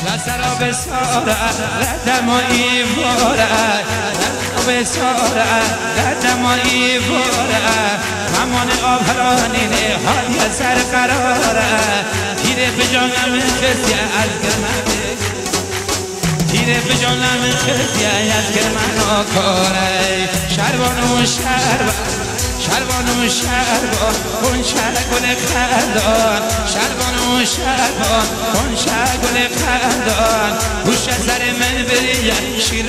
لسرا بساره ردمایی واره بساره ردمایی واره همان آفرانینه حالی سر قراره تیره به جانم کسی از گرمه تیره به جانم کسی از گرمه کاره شربان و شربان کن گل خندان شربان کن گل خندان گوش سر من بریه شیر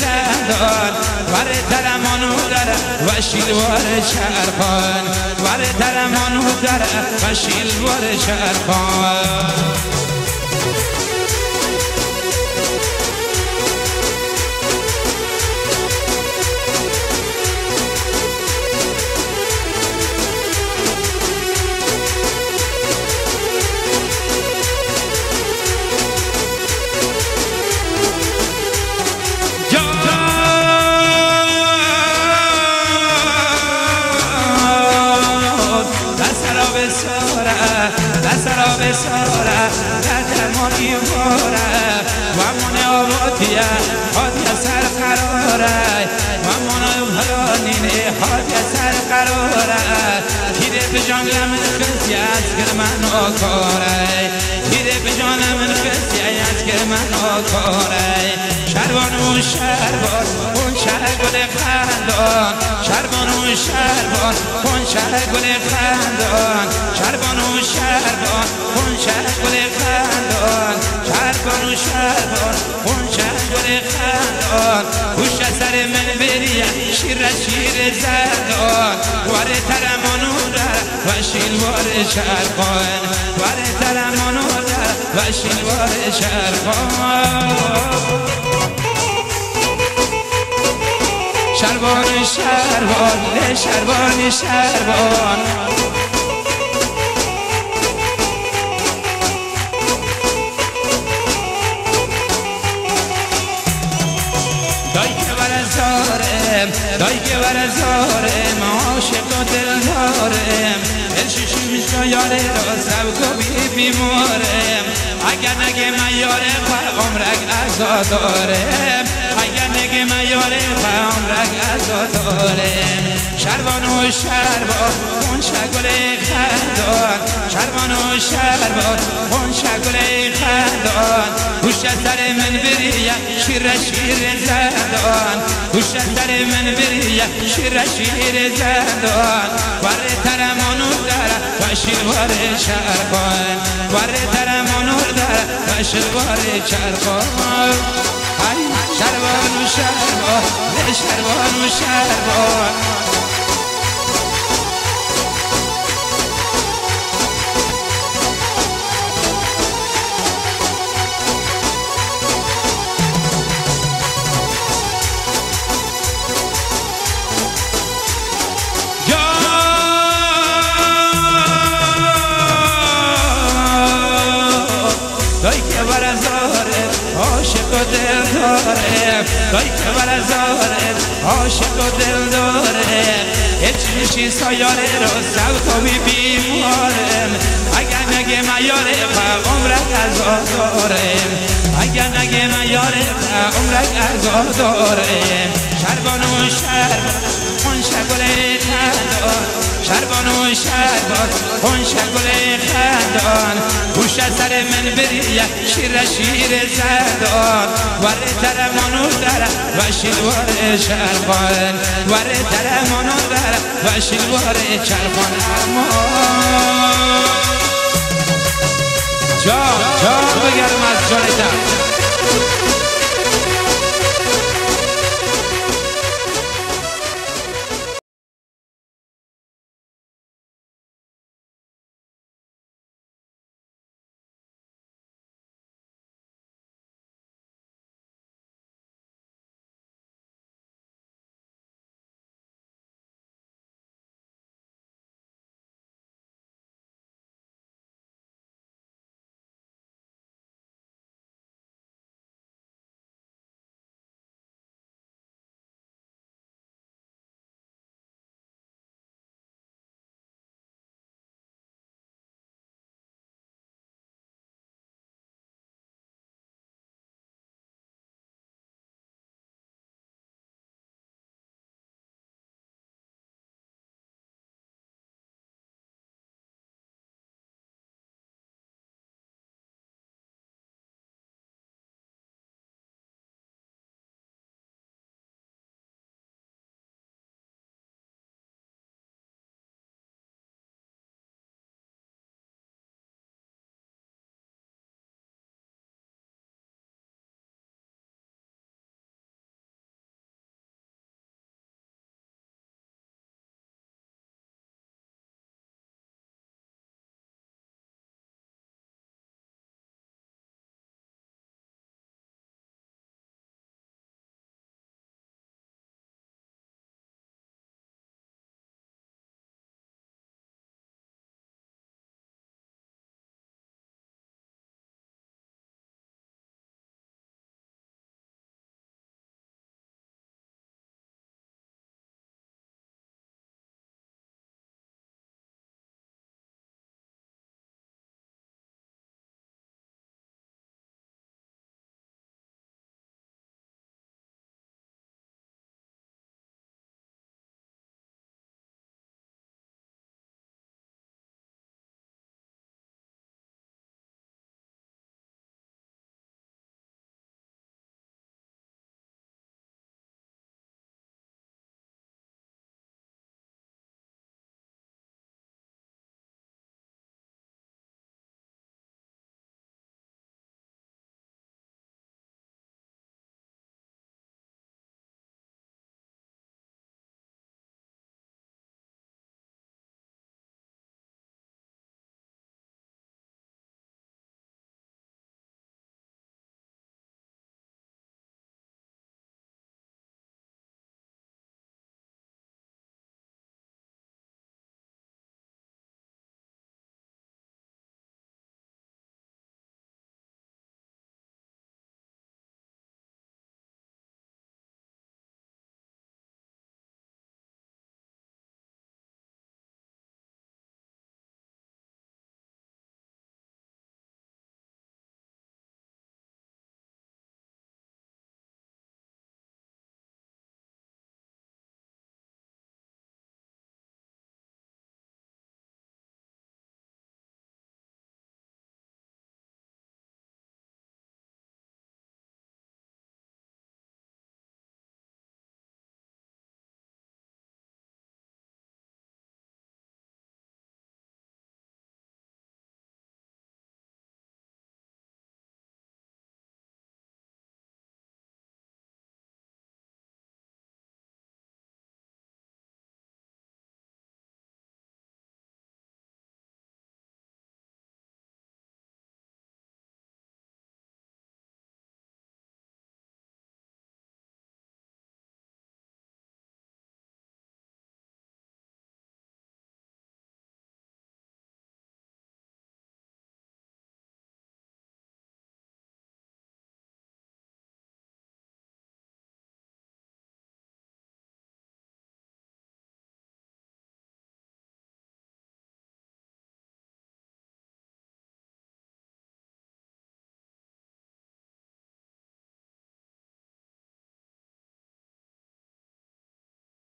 زندان وره ترمانو داره و شیلوار چرخان وره ترمانو داره و شیلوار چرخان لسرا بساره ردمانی واره و من آبادیه حادی سر قراره و من آبادینه حادی سر قراره تیره به جان من کسی از گرمن آکاره تیره به جان من کسی از گرمن آکاره شربان و شربان کن گل خندان شربان و شربان کن گل خندان شربان و شربان کن گل خندان شربان و شربان کن گل خندان گوش سر من بریه شیر زندان واره ترمانو در و شیلوار چرخان واره ترمانو در و شیلوار چرخان شربان دایی که برزارم عاشق و دل دارم دلششو میشا یاره را سبک و بیمارم اگر نگه من یاره و عمرک ازا دارم اگر نگه من یاره و عمرک ازا دارم شربان و شربان کن گل خندان شربان و شربان کن گل خندان گوش سر من بریه شیر زندان گوش سر من بریه شیر زندان وره ترمانو داره و شیلوار چرخان وره ترمانو داره و شیلوار چرخان شربان و شربان دایی که برزاره عاشق و دل داره دایی که برزاره عاشق و دل داره هیچ میشی سایاره رو سبک و بیمارم اگر نگه من یاره و عمرک ازا دارم اگر نگه من یاره و عمرک ازا دارم شربان و شربان کن گل خندان شربان و شربان کن گل خندان گوش سر من بریه شیر زندان وره ترمانو داره و شیلوار چرخان وره ترمانو داره و شیلوار چرخان